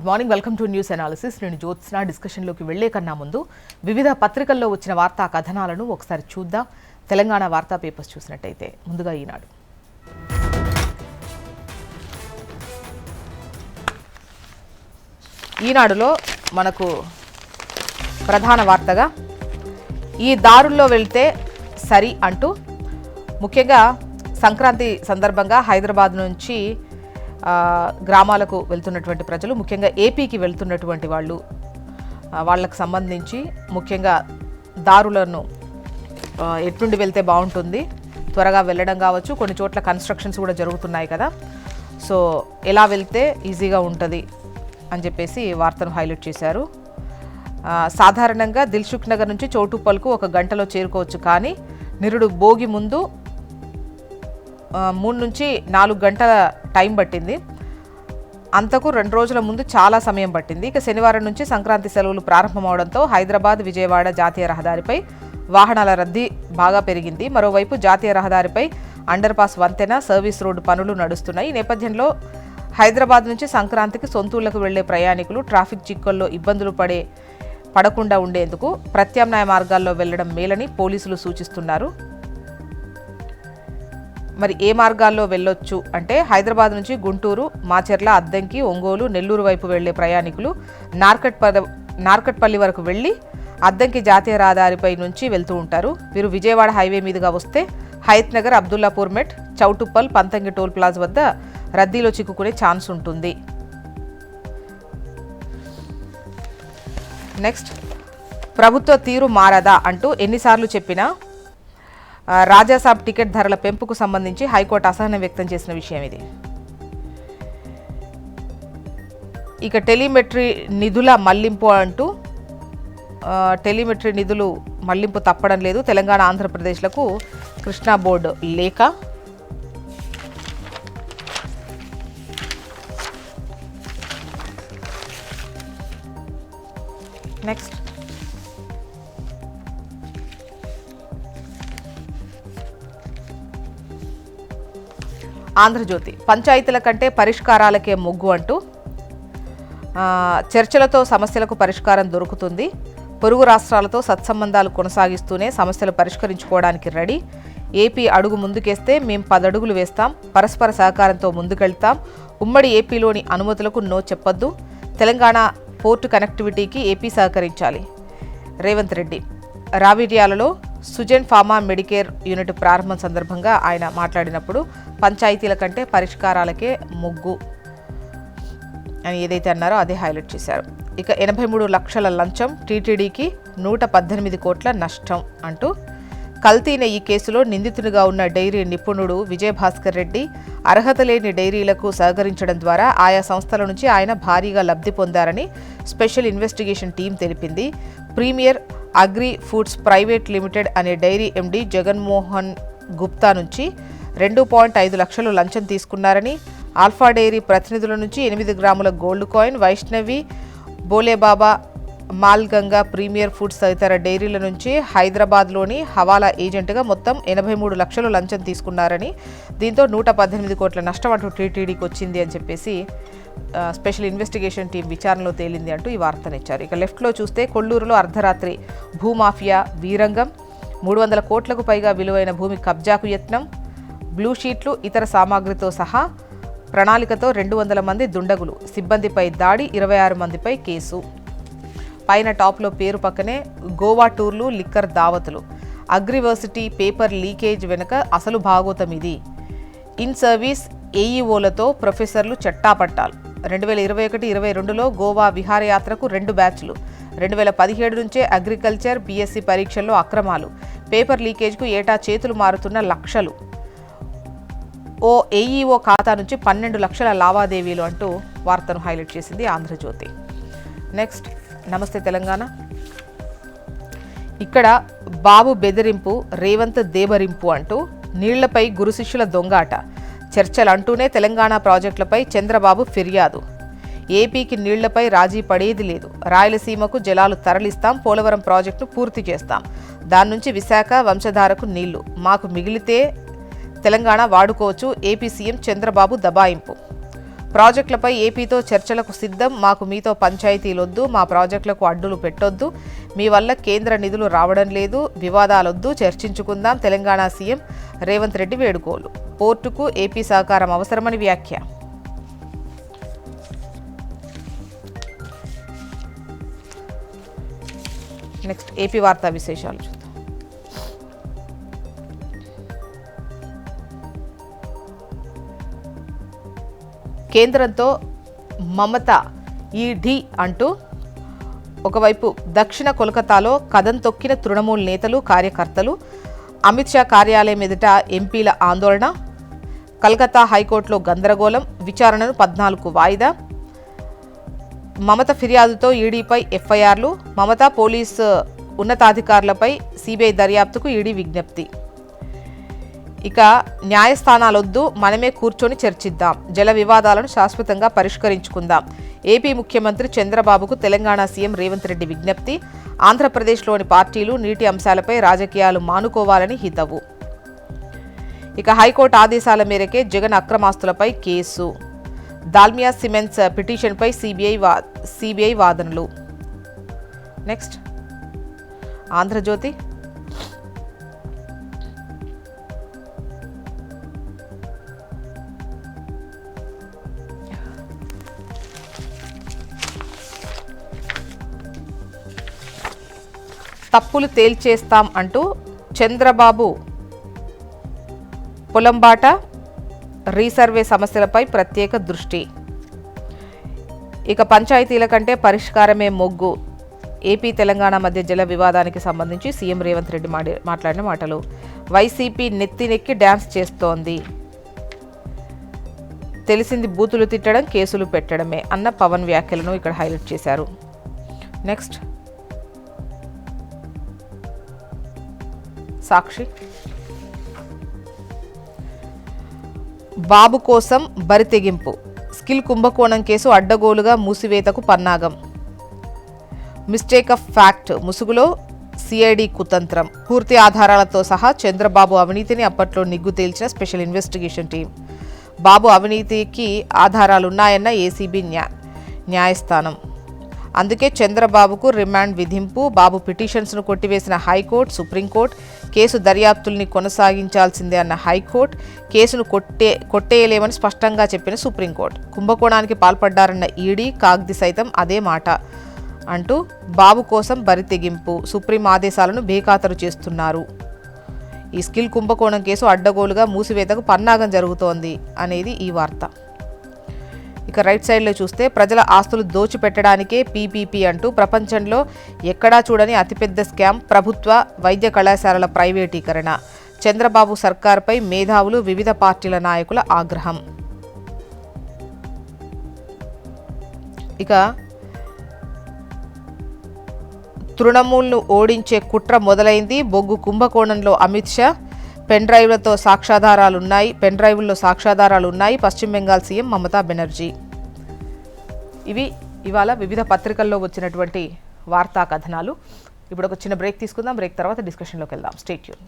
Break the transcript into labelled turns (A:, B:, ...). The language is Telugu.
A: Good morning, welcome to news analysis. నేను జ్యోత్స్న. డిస్కషన్లోకి వెళ్లే కన్నా ముందు వివిధ పత్రికల్లో వచ్చిన వార్తా కథనాలను ఒకసారి చూద్దాం. తెలంగాణ వార్తా పేపర్స్ చూసినట్టయితే ముందుగా ఈనాడు. ఈనాడులో మనకు ప్రధాన వార్తగా ఈ దారుల్లో వెళ్తే సరి అంటూ ముఖ్యంగా సంక్రాంతి సందర్భంగా హైదరాబాద్ నుంచి గ్రామాలకు వెళ్తున్నటువంటి ప్రజలు, ముఖ్యంగా ఏపీకి వెళ్తున్నటువంటి వాళ్ళకు సంబంధించి ముఖ్యంగా దారులను ఎట్నుండి వెళ్తే బాగుంటుంది, త్వరగా వెళ్ళడం కావచ్చు, కొన్ని చోట్ల కన్స్ట్రక్షన్స్ కూడా జరుగుతున్నాయి కదా, సో ఎలా వెళ్తే ఈజీగా ఉంటుంది అని చెప్పేసి వార్తను హైలైట్ చేశారు. సాధారణంగా దిల్సుఖ్ నగర్ నుంచి చౌటుప్పల్కు 1 గంటలో చేరుకోవచ్చు, కానీ నిరుడు భోగి ముందు 3 నుంచి 4 గంటల టైం పట్టింది. అంతకు 2 రోజుల ముందు చాలా సమయం పట్టింది. ఇక శనివారం నుంచి సంక్రాంతి సెలవులు ప్రారంభమవడంతో హైదరాబాద్ విజయవాడ జాతీయ రహదారిపై వాహనాల రద్దీ బాగా పెరిగింది. మరోవైపు జాతీయ రహదారిపై అండర్ పాస్ వంతెన, సర్వీస్ రోడ్డు పనులు నడుస్తున్నాయి. ఈ నేపథ్యంలో హైదరాబాద్ నుంచి సంక్రాంతికి సొంతూళ్లకు వెళ్లే ప్రయాణికులు ట్రాఫిక్ చిక్కుల్లో ఇబ్బందులు పడకుండా ఉండేందుకు ప్రత్యామ్నాయ మార్గాల్లో వెళ్లడం మేలని పోలీసులు సూచిస్తున్నారు. మరి ఏ మార్గాల్లో వెళ్ళొచ్చు అంటే హైదరాబాద్ నుంచి గుంటూరు, మాచెర్ల, అద్దంకి, ఒంగోలు, నెల్లూరు వైపు వెళ్లే ప్రయాణికులు నార్కట్పల్లి వరకు వెళ్లి అద్దంకి జాతీయ రహదారిపై నుంచి వెళ్తూ ఉంటారు. వీరు విజయవాడ హైవే మీదుగా వస్తే హయత్ నగర్, అబ్దుల్లాపూర్ మెట్, చౌటుప్పల్, పంతంగి టోల్ ప్లాజా వద్ద రద్దీలో చిక్కుకునే ఛాన్స్ ఉంటుంది. నెక్స్ట్, ప్రభుత్వ తీరు మారదా అంటూ ఎన్నిసార్లు చెప్పినా రాజాసాబ్ టికెట్ ధరల పెంపుకు సంబంధించి హైకోర్టు అసహనం వ్యక్తం చేసిన విషయం ఇది. ఇక టెలిమెట్రీ నిధుల మళ్లింపు అంటూ టెలిమెట్రీ నిధులు మళ్లింపు తప్పడం లేదు. తెలంగాణ, ఆంధ్రప్రదేశ్లకు కృష్ణా బోర్డు లేఖ. నెక్స్ట్, ఆంధ్రజ్యోతి పంచాయతీల కంటే పరిష్కారాలకే మొగ్గు అంటూ చర్చలతో సమస్యలకు పరిష్కారం దొరుకుతుంది. పొరుగు రాష్ట్రాలతో సత్సంబంధాలు కొనసాగిస్తూనే సమస్యలు పరిష్కరించుకోవడానికి రెడీ. ఏపీ అడుగు ముందుకేస్తే మేం 10 అడుగులు వేస్తాం. పరస్పర సహకారంతో ముందుకెళ్తాం. ఉమ్మడి ఏపీలోని అనుమతులకు నో చెప్పొద్దు. తెలంగాణ పోర్టు కనెక్టివిటీకి ఏపీ సహకరించాలి. రేవంత్ రెడ్డి రావిర్యాలలో సుజన్ ఫార్మా మెడికేర్ యూనిట్ ప్రారంభం సందర్భంగా ఆయన మాట్లాడినప్పుడు పంచాయతీల కంటే పరిష్కారాలకే మొగ్గు అని ఏదైతే అన్నారో అదే హైలైట్ చేశారు. ఇక 83 లక్షల లంచం, టీటీడీకి 118 కోట్ల నష్టం అంటూ కల్తీ నెయ్యి కేసులో నిందితునిగా ఉన్న డైరీ నిపుణుడు విజయభాస్కర్ రెడ్డి అర్హత లేని డైరీలకు సహకరించడం ద్వారా ఆయా సంస్థల నుంచి ఆయన భారీగా లబ్ధి పొందారని స్పెషల్ ఇన్వెస్టిగేషన్ టీం తెలిపింది. Premier agri foods private limited అనే డైరీ ఎండీ జగన్మోహన్ గుప్తా నుంచి 2.5 లక్షలు లంచం తీసుకున్నారని, ఆల్ఫా డైరీ ప్రతినిధుల నుంచి 8 గ్రాముల gold coin, Vaishnavi, Bhole Baba, మాల్గంగా, premier foods తదితర డైరీల నుంచి హైదరాబాద్లోని హవాలా ఏజెంట్గా మొత్తం 83 లక్షలు లంచం తీసుకున్నారని, దీంతో 118 కోట్ల నష్టం అంటూ టీటీడీకి వచ్చింది అని చెప్పేసి స్పెషల్ ఇన్వెస్టిగేషన్ టీం విచారణలో తేలింది అంటూ ఈ వార్తనిచ్చారు. ఇక లెఫ్ట్లో చూస్తే కొల్లూరులో అర్ధరాత్రి భూమాఫియా వీరంగం, 300 కోట్లకు పైగా విలువైన భూమి కబ్జాకు యత్నం, బ్లూ షీట్లు, ఇతర సామాగ్రితో సహా ప్రణాళికతో 200 మంది దుండగులు, సిబ్బందిపై దాడి, 26 మందిపై కేసు. పైన టాప్లో పేరు పక్కనే గోవా టూర్లు, లిక్కర్ దావతులు, అగ్రివర్సిటీ పేపర్ లీకేజ్ వెనుక అసలు భాగోతం ఇది. ఇన్ సర్వీస్ ఏఈఓలతో ప్రొఫెసర్లు చట్టాపట్టాలు. 2021-22లో గోవా విహారయాత్రకు 2 బ్యాచ్లు. 2017 నుంచే అగ్రికల్చర్, బీఎస్సీ పరీక్షల్లో అక్రమాలు, పేపర్ లీకేజ్కు ఏటా చేతులు మారుతున్న లక్షలు, ఓ ఏఈఓ ఖాతా నుంచి 12 లక్షల లావాదేవీలు అంటూ వార్తను హైలైట్ చేసింది ఆంధ్రజ్యోతి. నెక్స్ట్, నమస్తే తెలంగాణ. ఇక్కడ బాబు బెదిరింపు, రేవంత్ దేబరింపు అంటూ నీళ్లపై గురు శిష్యుల దొంగాట, చర్చలు అంటూనే తెలంగాణ ప్రాజెక్టులపై చంద్రబాబు ఫిర్యాదు. ఏపీకి నీళ్లపై రాజీ పడేది లేదు. రాయలసీమకు జలాలు తరలిస్తాం, పోలవరం ప్రాజెక్టును పూర్తి చేస్తాం, దాని నుంచి విశాఖ, వంశధారకు నీళ్లు మాకు మిగిలితే తెలంగాణ వాడుకోవచ్చు. ఏపీ సీఎం చంద్రబాబు దబాయింపు. ప్రాజెక్టులపై ఏపీతో చర్చలకు సిద్ధం, మాకు మీతో పంచాయతీలొద్దు, మా ప్రాజెక్టులకు అడ్డులు పెట్టొద్దు, మీ వల్ల కేంద్ర నిధులు రావడం లేదు, వివాదాలొద్దు, చర్చించుకుందాం తెలంగాణ సీఎం రేవంత్ రెడ్డి వేడుకోలు. పోర్టుకు ఏపీ సహకారం అవసరమని వ్యాఖ్య. నెక్స్ట్ ఏపీ వార్తా విశేషాలు చూద్దాం. కేంద్రంతో మమత ఈడీ అంటూ ఒకవైపు దక్షిణ కోల్కతాలో కదం తొక్కిన తృణమూల్ నేతలు కార్యకర్తలు, అమిత్ షా కార్యాలయం ఎదుట ఎంపీల ఆందోళన, కలకత్తా హైకోర్టులో గందరగోళం, విచారణను 14కు వాయిదా, మమత ఫిర్యాదుతో ఈడీపై ఎఫ్ఐఆర్లు, మమత పోలీసు ఉన్నతాధికారులపై సిబిఐ దర్యాప్తుకు ఈడీ విజ్ఞప్తి. ఇక న్యాయస్థానాలొద్దు, మనమే కూర్చొని చర్చిద్దాం, జల వివాదాలను శాశ్వతంగా పరిష్కరించుకుందాం, ఏపీ ముఖ్యమంత్రి చంద్రబాబుకు తెలంగాణ సీఎం రేవంత్ రెడ్డి విజ్ఞప్తి. ఆంధ్రప్రదేశ్లోని పార్టీలు నీటి అంశాలపై రాజకీయాలు మానుకోవాలని హితవు. ఇక హైకోర్టు ఆదేశాల మేరకే జగన్ అక్రమాస్తులపై కేసు, దాల్మియా సిమెంట్స్ పిటిషన్పై సిబిఐ వాదనలు. నెక్స్ట్ ఆంధ్రజ్యోతి. తప్పులు తేల్చేస్తాం అంటూ చంద్రబాబు పొలంబాట, రీసర్వే సమస్యలపై ప్రత్యేక దృష్టి. ఇక పంచాయతీల కంటే పరిష్కారమే మొగ్గు, ఏపీ తెలంగాణ మధ్య జల వివాదానికి సంబంధించి సీఎం రేవంత్ రెడ్డి మాట్లాడిన మాటలు. వైసీపీ నెత్తినెక్కి డ్యాన్స్ చేస్తోంది, తెలిసింది బూతులు తిట్టడం కేసులు పెట్టడమే అన్న పవన్ వ్యాఖ్యలను ఇక్కడ హైలైట్ చేశారు. నెక్స్ట్ సాక్షి. బాబు కోసం బరితెగింపు, స్కిల్ కుంభకోణం కేసు అడ్డగోలుగా మూసివేతకు పన్నాగం, మిస్టేక్ ఆఫ్ ఫ్యాక్ట్ ముసుగులో సిఐడి కుతంత్రం, పూర్తి ఆధారాలతో సహా చంద్రబాబు అవినీతిని అప్పట్లో నిగ్గు తేల్చిన స్పెషల్ ఇన్వెస్టిగేషన్ టీం. బాబు అవినీతికి ఆధారాలున్నాయన్న ఏసీబీ న్యాయస్థానం, అందుకే చంద్రబాబుకు రిమాండ్ విధింపు. బాబు పిటిషన్స్ను కొట్టివేసిన హైకోర్టు, సుప్రీంకోర్టు, కేసు దర్యాప్తుల్ని కొనసాగించాల్సిందే అన్న హైకోర్టు, కేసును కొట్టేయలేమని స్పష్టంగా చెప్పిన సుప్రీంకోర్టు. కుంభకోణానికి పాల్పడ్డారన్న ఈడీ, కాగ్ది సైతం అదే మాట అంటూ బాబు కోసం బరితెగింపు, సుప్రీం ఆదేశాలను బేఖాతరు చేస్తున్నారు. ఈ స్కిల్ కుంభకోణం కేసు అడ్డగోలుగా మూసివేతకు పన్నాగం జరుగుతోంది అనేది ఈ వార్త. ఇక రైట్ సైడ్లో చూస్తే ప్రజల ఆస్తులు దోచిపెట్టడానికే పీపీపీ అంటూ ప్రపంచంలో ఎక్కడా చూడని అతిపెద్ద స్కామ్, ప్రభుత్వ వైద్య కళాశాలల ప్రైవేటీకరణ, చంద్రబాబు సర్కార్పై మేధావులు, వివిధ పార్టీల నాయకుల ఆగ్రహం. ఇక తృణమూల్ను ఓడించే కుట్ర మొదలైంది, బొగ్గు కుంభకోణంలో అమిత్ షా, పెన్ డ్రైవ్లో సాక్ష్యాధారాలున్నాయి, పశ్చిమ బెంగాల్ సీఎం మమతా బెనర్జీ. ఇవి ఇవాళ వివిధ పత్రికల్లో వచ్చినటువంటి వార్తా కథనాలు. ఇప్పుడు ఒక చిన్న బ్రేక్ తీసుకుందాం, బ్రేక్ తర్వాత డిస్కషన్లోకి వెళ్దాం. Stay tune.